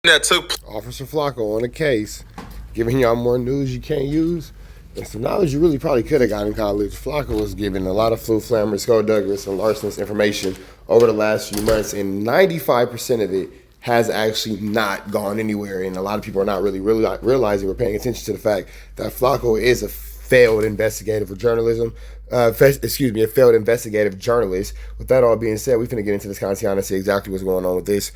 that took Officer Flakko on the case, giving y'all more news you can't use. And some knowledge you really probably could have got in college. Flakko was given a lot of Flu Flammer, Douglas, and larcenous information over the last few months, and 95% of it has actually not gone anywhere. And a lot of people are not really realizing or paying attention to the fact that Flakko is a failed investigative journalism. A failed investigative journalist. With that all being said, we're finna get into this content and see exactly what's going on with this.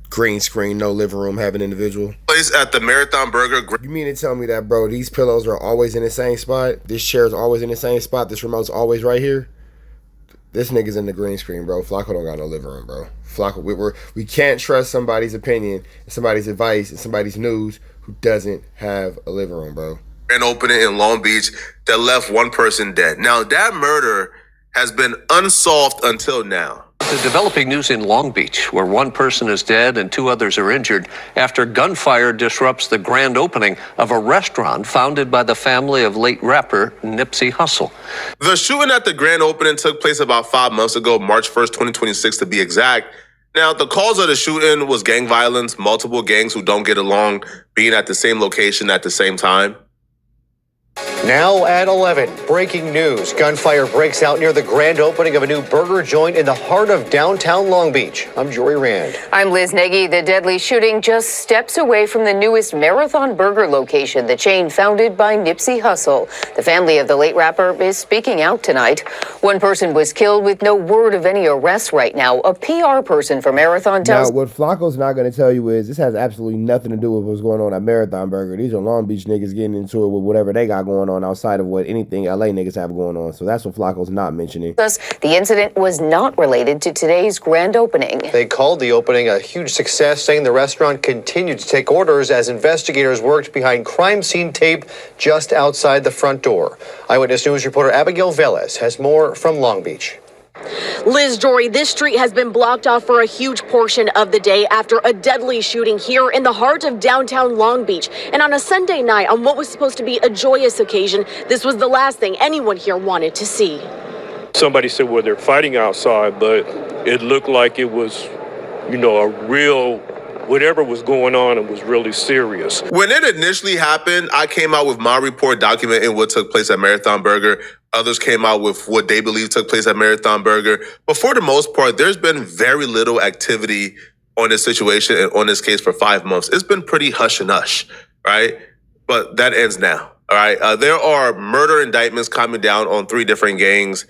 Green screen, no living room, having individual. place at the Marathon Burger. You mean to tell me that, bro, these pillows are always in the same spot? This chair is always in the same spot? This remote's always right here? This nigga's in the green screen, bro. Flakko don't got no living room, bro. Flakko, we can't trust somebody's opinion, and somebody's advice, and somebody's news who doesn't have a living room, bro. An opening in Long Beach that left one person dead. Now, that murder has been unsolved until now. The developing news in Long Beach, where one person is dead and 2 others are injured after gunfire disrupts the grand opening of a restaurant founded by the family of late rapper Nipsey Hussle. The shooting at the grand opening took place about 5 months ago, March 1st, 2026 to be exact. Now, the cause of the shooting was gang violence, multiple gangs who don't get along being at the same location at the same time. Now at 11, breaking news. Gunfire breaks out near the grand opening of a new burger joint in the heart of downtown Long Beach. I'm Jory Rand. I'm Liz Nagy. The deadly shooting just steps away from the newest Marathon Burger location, the chain founded by Nipsey Hussle. The family of the late rapper is speaking out tonight. One person was killed with no word of any arrests right now. A PR person for Marathon tells... Now, what Flakko's not going to tell you is this has absolutely nothing to do with what's going on at Marathon Burger. These are Long Beach niggas getting into it with whatever they got going on outside of what anything LA niggas have going on. So that's what Flakko's not mentioning. Thus, the incident was not related to today's grand opening. They called the opening a huge success, saying the restaurant continued to take orders as investigators worked behind crime scene tape just outside the front door. Eyewitness News reporter Abigail Velez has more from Long Beach. Liz, Jory, this street has been blocked off for a huge portion of the day after a deadly shooting here in the heart of downtown Long Beach. And on a Sunday night, on what was supposed to be a joyous occasion, this was the last thing anyone here wanted to see. Somebody said, well, they're fighting outside, but it looked like it was, a real, whatever was going on, it was really serious. When it initially happened, I came out with my report documenting what took place at Marathon Burger. Others came out with what they believe took place at Marathon Burger. But for the most part, there's been very little activity on this situation and on this case for 5 months. It's been pretty hush and hush, right? But that ends now, all right? There are murder indictments coming down on 3 different gangs.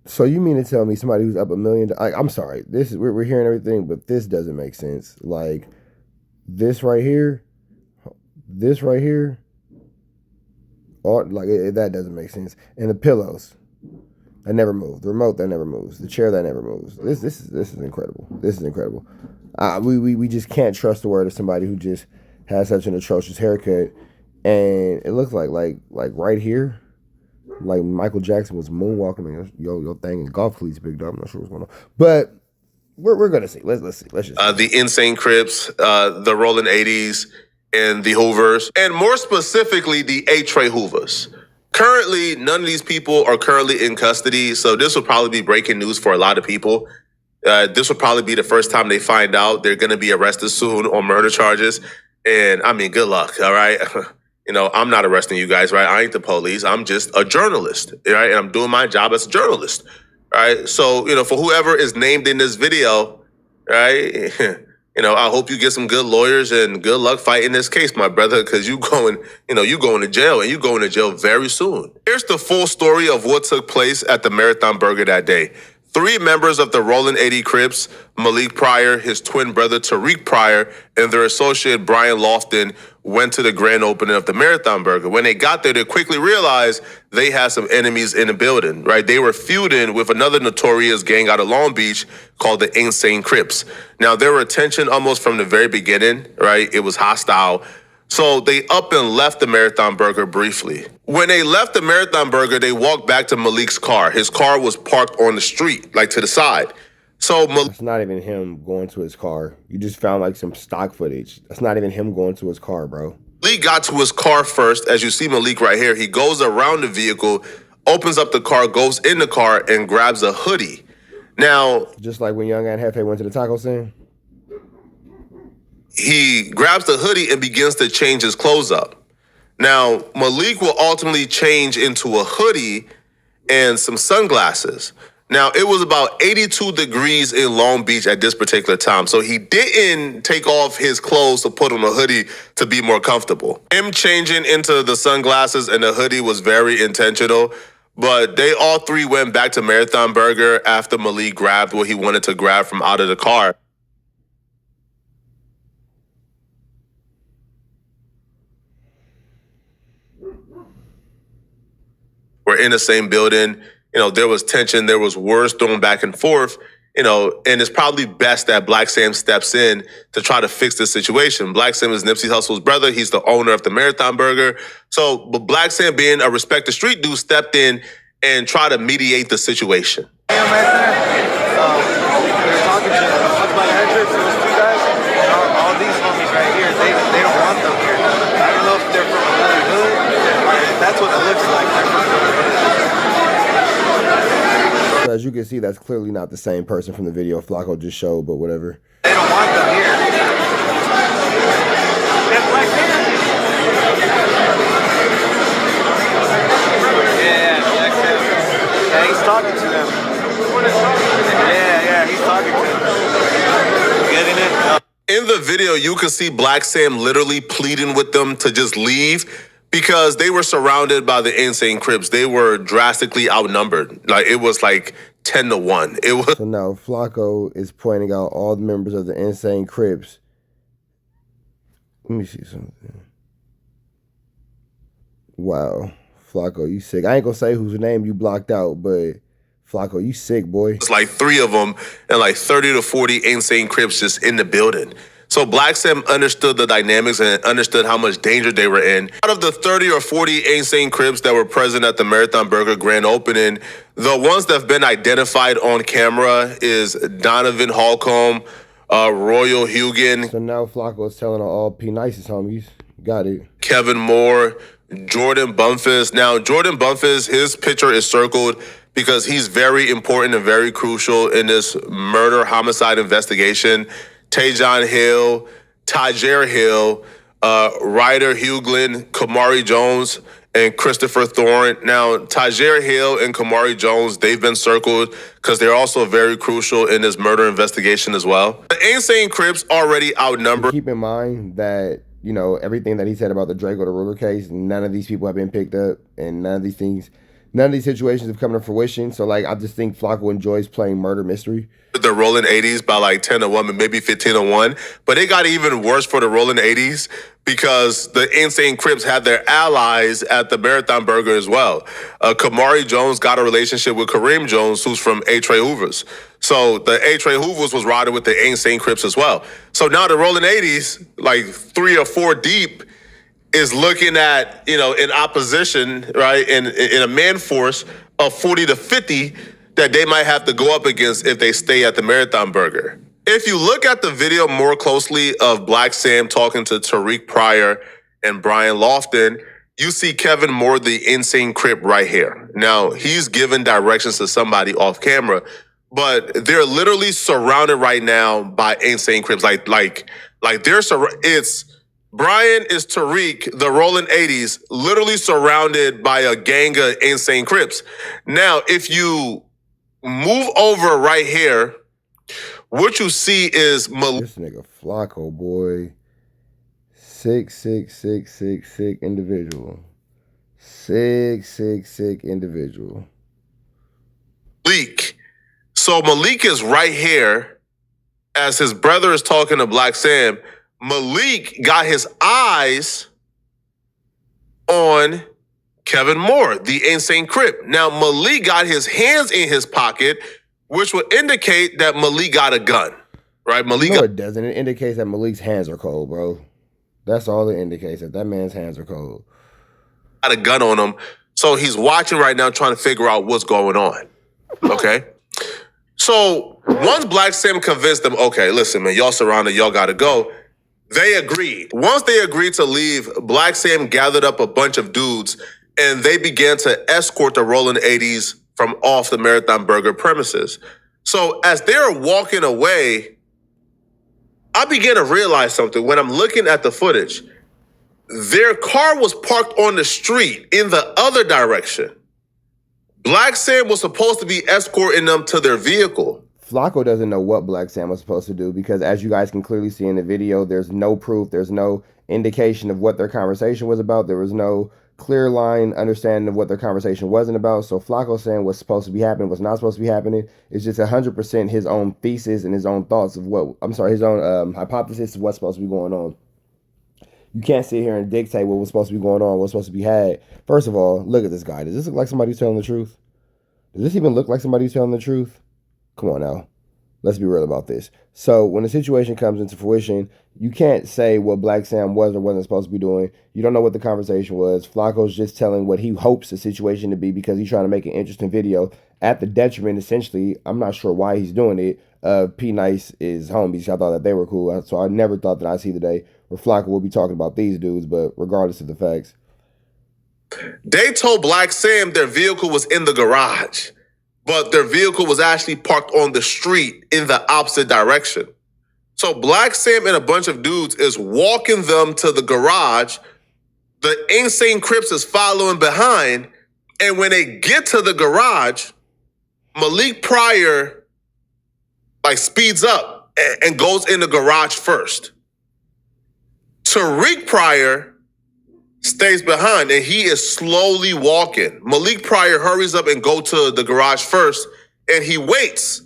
So you mean to tell me somebody who's up $1 million? I'm sorry, we're hearing everything, but this doesn't make sense. Like this right here, that doesn't make sense. And the pillows that never move, the remote that never moves, the chair that never moves. This is incredible. This is incredible. We just can't trust the word of somebody who just has such an atrocious haircut, and it looks like right here. Like Michael Jackson was moonwalking and your thing and golf cleats big dog. I'm not sure what's going on, but we're gonna see. Let's see. Let's just the Insane Crips, the Rolling 80s, and the Hoovers, and more specifically the A-Tray Hoovers. Currently, none of these people are currently in custody, so this will probably be breaking news for a lot of people. This will probably be the first time they find out they're going to be arrested soon on murder charges, and I mean, good luck. All right. I'm not arresting you guys, right? I ain't the police. I'm just a journalist, right? And I'm doing my job as a journalist, right? So, for whoever is named in this video, right? I hope you get some good lawyers and good luck fighting this case, my brother, because you going to jail, and you going to jail very soon. Here's the full story of what took place at the Marathon Burger that day. 3 members of the Rolling 80 Crips, Malik Pryor, his twin brother Tariq Pryor, and their associate Brian Lofton went to the grand opening of the Marathon Burger. When they got there, they quickly realized they had some enemies in the building, right? They were feuding with another notorious gang out of Long Beach called the Insane Crips. Now, there were tension almost from the very beginning, right? It was hostile. So they up and left the Marathon Burger briefly. When they left the Marathon Burger, they walked back to Malik's car. His car was parked on the street, like to the side. So it's not even him going to his car. You just found some stock footage. That's not even him going to his car, bro. Malik got to his car first. As you see Malik right here, he goes around the vehicle, opens up the car, goes in the car, and grabs a hoodie. Now, Just like when Young and Hefe went to the taco stand. he grabs the hoodie and begins to change his clothes up. Now, Malik will ultimately change into a hoodie and some sunglasses. Now, it was about 82 degrees in Long Beach at this particular time, so he didn't take off his clothes to put on a hoodie to be more comfortable. Him changing into the sunglasses and the hoodie was very intentional, but they all three went back to Marathon Burger after Malik grabbed what he wanted to grab from out of the car. We're in the same building. You know, there was tension, there was words thrown back and forth, you know, and it's probably best that Black Sam steps in to try to fix this situation. Black Sam is Nipsey Hussle's brother. He's the owner of the Marathon Burger. So, but Black Sam, being a respected street dude, stepped in and tried to mediate the situation. They're talking to about entrance, those two guys, and all these homies right here, they don't want them here. I don't know if they're from another hood, or that's what it looks like. So as you can see, that's clearly not the same person from the video Flakko just showed, but whatever. They don't want them here. Yeah, he's talking to them. Yeah, he's talking to them. Getting it? In the video, you can see Black Sam literally pleading with them to just leave because they were surrounded by the Insane Crips. They were drastically outnumbered. Like, it was like 10-1. It was. So now Flakko is pointing out all the members of the Insane Crips. Let me see something. Wow. Flakko, you sick. I ain't gonna say whose name you blocked out, but Flakko, you sick, boy. It's like 3 of them and like 30 to 40 Insane Crips just in the building. So Black Sam understood the dynamics and understood how much danger they were in. Out of the 30 or 40 Insane Crips that were present at the Marathon Burger grand opening, the ones that have been identified on camera is Donovan Holcomb, Royal Hugan. So now Flakko is telling all P Nice's homies. Got it. Kevin Moore, Jordan Bumphis. Now, Jordan Bumphis, his picture is circled because he's very important and very crucial in this murder-homicide investigation. Tajon Hill, Tyjair Hill, Ryder Huglin, Kamari Jones, and Christopher Thorne. Now, Tyjair Hill and Kamari Jones, they've been circled because they're also very crucial in this murder investigation as well. The Insane Crips already outnumbered. Keep in mind that, you know, everything that he said about the Draco the Ruler case, none of these people have been picked up, and none of these situations have come to fruition. So, like, I just think Flakko enjoys playing murder mystery. The rolling 80s by like 10-1, maybe 15-1. But it got even worse for the rolling 80s because the Insane Crips had their allies at the Marathon Burger as well. Kamari Jones got a relationship with Kareem Jones, who's from A-Trey Hoover's. So the A-Trey Hoover's was riding with the Insane Crips as well. So now the rolling 80s, like 3 or 4 deep, is looking at, you know, in opposition, right, in a man force of 40 to 50 that they might have to go up against if they stay at the Marathon Burger. If you look at the video more closely of Black Sam talking to Tariq Pryor and Brian Lofton, you see Kevin Moore, the Insane Crip, right here. Now, he's giving directions to somebody off camera, but they're literally surrounded right now by Insane Crips. Like they're it's Brian is Tariq, the rolling 80s, literally surrounded by a gang of Insane Crips. Now, if you move over right here, what you see is this nigga Flakko, boy. Sick individual. Sick individual. Malik. So Malik is right here as his brother is talking to Black Sam. Malik got his eyes on Kevin Moore, the Insane Crip. Now, Malik got his hands in his pocket, which would indicate that Malik got a gun, right? It doesn't. It indicates that Malik's hands are cold, bro. That's all it indicates, that man's hands are cold. Got a gun on him. So he's watching right now, trying to figure out what's going on, okay? So once Black Sam convinced them, okay, listen, man, y'all surrounded, y'all got to go, they agreed. Once they agreed to leave, Black Sam gathered up a bunch of dudes and they began to escort the rolling 80s from off the Marathon Burger premises. So as they're walking away, I began to realize something when I'm looking at the footage. Their car was parked on the street in the other direction. Black Sam was supposed to be escorting them to their vehicle. Flakko doesn't know what Black Sam was supposed to do because, as you guys can clearly see in the video, there's no proof, there's no indication of what their conversation was about. There was no clear line understanding of what their conversation wasn't about. So Flakko saying what's supposed to be happening, what's not supposed to be happening, is just 100% his own thesis and his own thoughts of his own hypothesis of what's supposed to be going on. You can't sit here and dictate what was supposed to be going on, what's supposed to be had. First of all, look at this guy. Does this look like somebody who's telling the truth? Does this even look like somebody who's telling the truth? Come on now. Let's be real about this. So when the situation comes into fruition, you can't say what Black Sam was or wasn't supposed to be doing. You don't know what the conversation was. Flakko's just telling what he hopes the situation to be because he's trying to make an interesting video at the detriment, essentially, I'm not sure why he's doing it. P. Nice is homies. I thought that they were cool. So I never thought that I'd see the day where Flakko will be talking about these dudes, but regardless of the facts. They told Black Sam their vehicle was in the garage, but their vehicle was actually parked on the street in the opposite direction. So Black Sam and a bunch of dudes is walking them to the garage. The insane Crips is following behind. And when they get to the garage, Malik Pryor speeds up and goes in the garage first. Tariq Pryor stays behind and he is slowly walking. Malik Pryor hurries up and go to the garage first, and he waits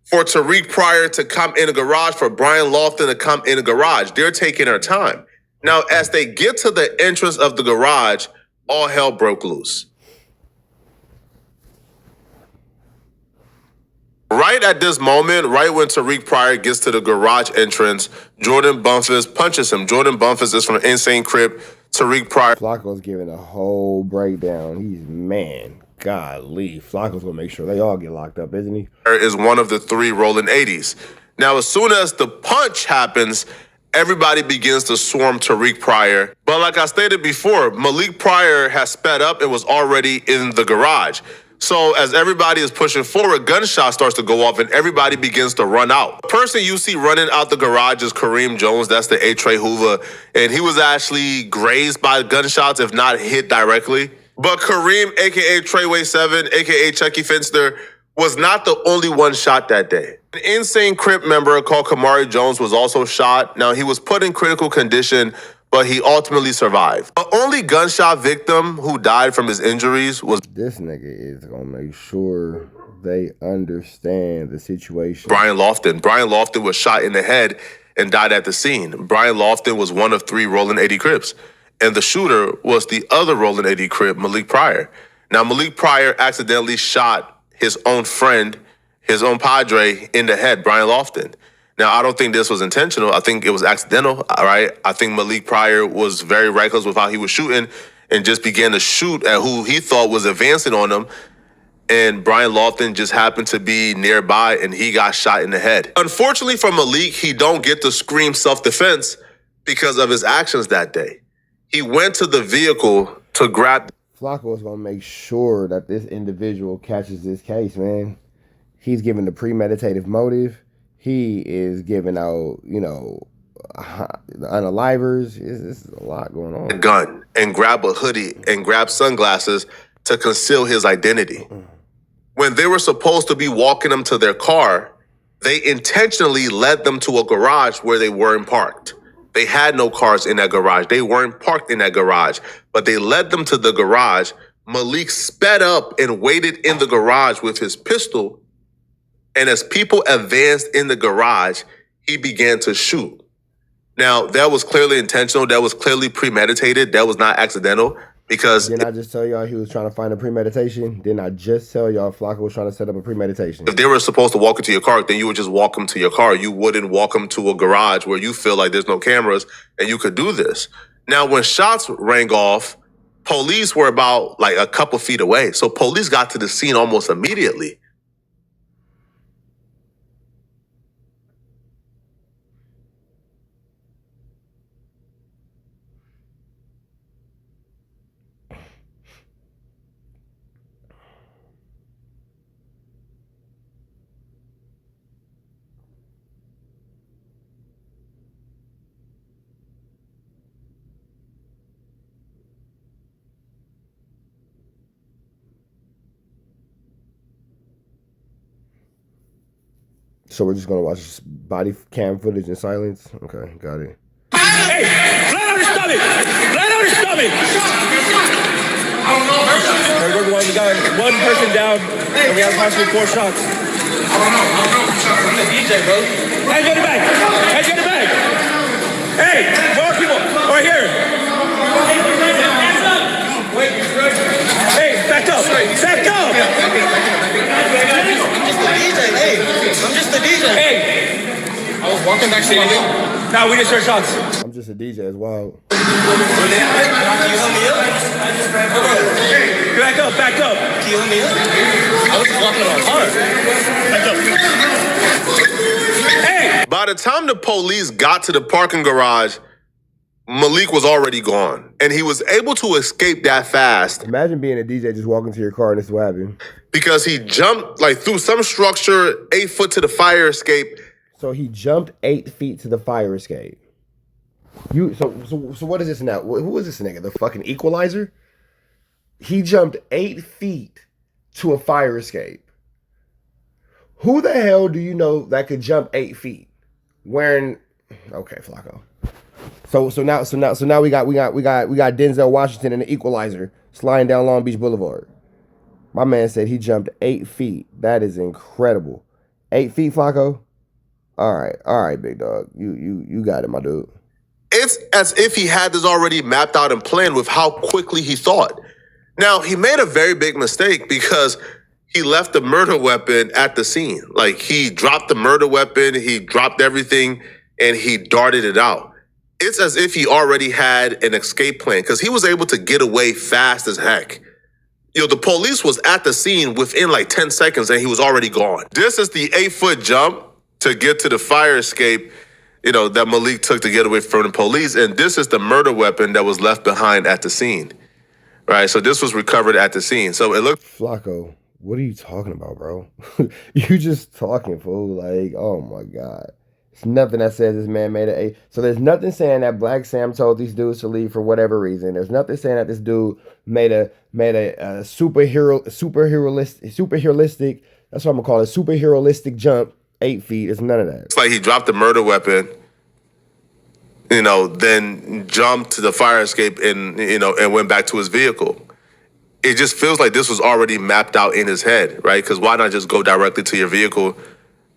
for Tariq Pryor to come in the garage, for Brian Lofton to come in the garage. They're taking their time. Now, as they get to the entrance of the garage, all hell broke loose. Right at this moment, right when Tariq Pryor gets to the garage entrance, Jordan Bumpus punches him. Jordan Bumpus is from Insane Crip. Tariq Pryor. Flakko's giving a whole breakdown. Golly. Flakko's gonna make sure they all get locked up, isn't he? Is one of the 3 rolling 80s. Now, as soon as the punch happens, everybody begins to swarm Tariq Pryor. But like I stated before, Malik Pryor has sped up and was already in the garage. So as everybody is pushing forward, gunshot starts to go off and everybody begins to run out. The person you see running out the garage is Kareem Jones. That's the A-Tray Hoover. And he was actually grazed by gunshots, if not hit directly. But Kareem, a.k.a. Treyway 7, a.k.a. Chucky Finster, was not the only one shot that day. An Insane Crip member called Kamari Jones was also shot. Now, he was put in critical condition, but he ultimately survived. The only gunshot victim who died from his injuries was... This nigga is gonna make sure they understand the situation. Brian Lofton. Brian Lofton was shot in the head and died at the scene. Brian Lofton was one of 3 rolling 80 Crips. And the shooter was the other rolling 80 Crip, Malik Pryor. Now, Malik Pryor accidentally shot his own friend, his own padre, in the head, Brian Lofton. Now, I don't think this was intentional. I think it was accidental, all right? I think Malik Pryor was very reckless with how he was shooting and just began to shoot at who he thought was advancing on him. And Brian Lofton just happened to be nearby and he got shot in the head. Unfortunately for Malik, he don't get to scream self-defense because of his actions that day. He went to the vehicle to grab... Flakko is going to make sure that this individual catches this case, man. He's giving the premeditative motive. He is giving out, the unalivers. This is a lot going on. A gun and grab a hoodie and grab sunglasses to conceal his identity. When they were supposed to be walking them to their car, they intentionally led them to a garage where they weren't parked. They had no cars in that garage. They weren't parked in that garage, but they led them to the garage. Malik sped up and waited in the garage with his pistol. And as people advanced in the garage, he began to shoot. Now, that was clearly intentional. That was clearly premeditated. That was not accidental because... Didn't I just tell y'all he was trying to find a premeditation? Didn't I just tell y'all Flakko was trying to set up a premeditation? If they were supposed to walk into your car, then you would just walk them to your car. You wouldn't walk them to a garage where you feel like there's no cameras and you could do this. Now, when shots rang off, police were about a couple feet away. So police got to the scene almost immediately. So we're just gonna watch body cam footage in silence. Okay, got it. Hey, flat on his stomach! Flat on his stomach! We got one person down, and we have possibly 4 shots. I don't know. The DJ, bro. Hey, get it back! Hey, get it back! Hey, more people! Over here! Hey, back up! Back up! I'm just the DJ. Hey! I was walking backstage. Now we just heard shots. I'm just a DJ as well. Can you help me up? Back up, back up. Can you help me up? I was just walking on hard. Back up. Hey! By the time the police got to the parking garage, Malik was already gone. And he was able to escape that fast. Imagine being a DJ just walking to your car and this is what happened. Because he jumped like through some structure 8 foot to the fire escape. So he jumped 8 feet to the fire escape. So what is this now? Who is this nigga? The fucking equalizer? He jumped 8 feet to a fire escape. Who the hell do you know that could jump 8 feet? Wearing okay, Flakko. So now we got Denzel Washington and the equalizer sliding down Long Beach Boulevard. My man said he jumped 8 feet. That is incredible. 8 feet, Flakko? All right, big dog. You got it, my dude. It's as if he had this already mapped out and planned with how quickly he thought. Now, he made a very big mistake because he left the murder weapon at the scene. Like, he dropped the murder weapon, he dropped everything, and he darted it out. It's as if he already had an escape plan because he was able to get away fast as heck. The police was at the scene within like 10 seconds and he was already gone. This is the 8 foot jump to get to the fire escape, that Malik took to get away from the police. And this is the murder weapon that was left behind at the scene, right? So this was recovered at the scene. So it looked... Flakko, what are you talking about, bro? You just talking, fool. Like, oh my God. There's nothing that says this man made a... So there's nothing saying that Black Sam told these dudes to leave for whatever reason. There's nothing saying that this dude made a superheroistic, that's what I'm gonna call it, superheroistic jump 8 feet. It's none of that. It's like he dropped the murder weapon, then jumped to the fire escape and went back to his vehicle. It just feels like this was already mapped out in his head, right? Because why not just go directly to your vehicle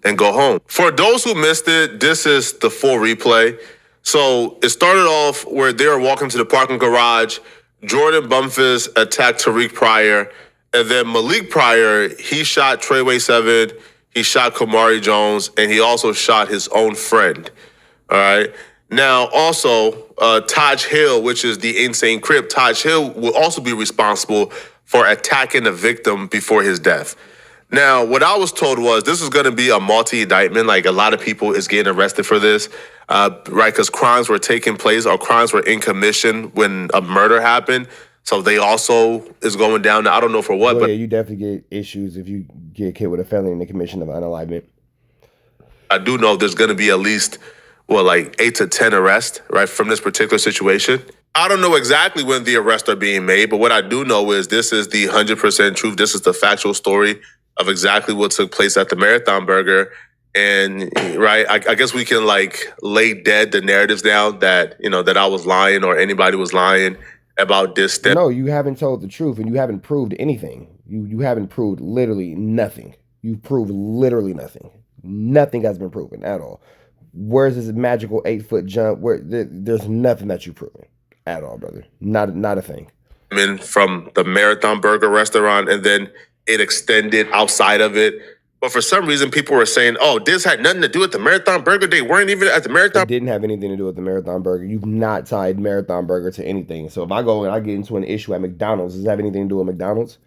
and go home? For those who missed it, this is the full replay. So it started off where they were walking to the parking garage. Jordan Bumphis attacked Tariq Pryor. And then Malik Pryor, he shot Treyway 7. He shot Kamari Jones. And he also shot his own friend. All right. Now, also, Taj Hill, which is the insane Crip, Taj Hill will also be responsible for attacking the victim before his death. Now, what I was told was this is going to be a multi-indictment. Like, a lot of people is getting arrested for this, right? Because crimes were taking place or crimes were in commission when a murder happened. So they also is going down. Now, I don't know for what, but yeah, you definitely get issues if you get hit with a felony in the commission of unalignment. I do know there's going to be at least, like 8 to 10 arrests, right, from this particular situation. I don't know exactly when the arrests are being made, but what I do know is this is the 100% truth. This is the factual story of exactly what took place at the Marathon Burger. And, right, I guess we can, lay dead the narratives down that, that I was lying or anybody was lying about this. No, you haven't told the truth and you haven't proved anything. You haven't proved literally nothing. You've proved literally nothing. Nothing has been proven at all. Where's this magical 8 foot jump? There's nothing that you've proven at all, brother. Not a thing. From the Marathon Burger restaurant, and then it extended outside of it. But for some reason, people were saying, oh, this had nothing to do with the Marathon Burger. They weren't even at the Marathon. It didn't have anything to do with the Marathon Burger. You've not tied Marathon Burger to anything. So if I go and I get into an issue at McDonald's, does it have anything to do with McDonald's?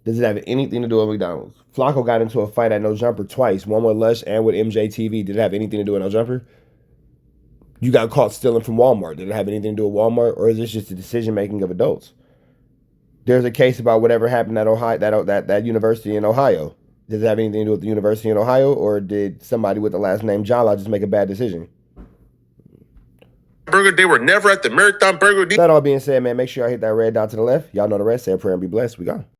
Does it have anything to do with McDonald's? Flakko got into a fight at No Jumper twice, one with Lush and with MJTV. Did it have anything to do with No Jumper? You got caught stealing from Walmart. Did it have anything to do with Walmart? Or is this just the decision-making of adults? There's a case about whatever happened at Ohio, that university in Ohio. Does it have anything to do with the university in Ohio? Or did somebody with the last name Jala just make a bad decision? Burger, they were never at the Marathon Burger. That all being said, man, make sure y'all hit that red dot to the left. Y'all know the rest. Say a prayer and be blessed. We gone.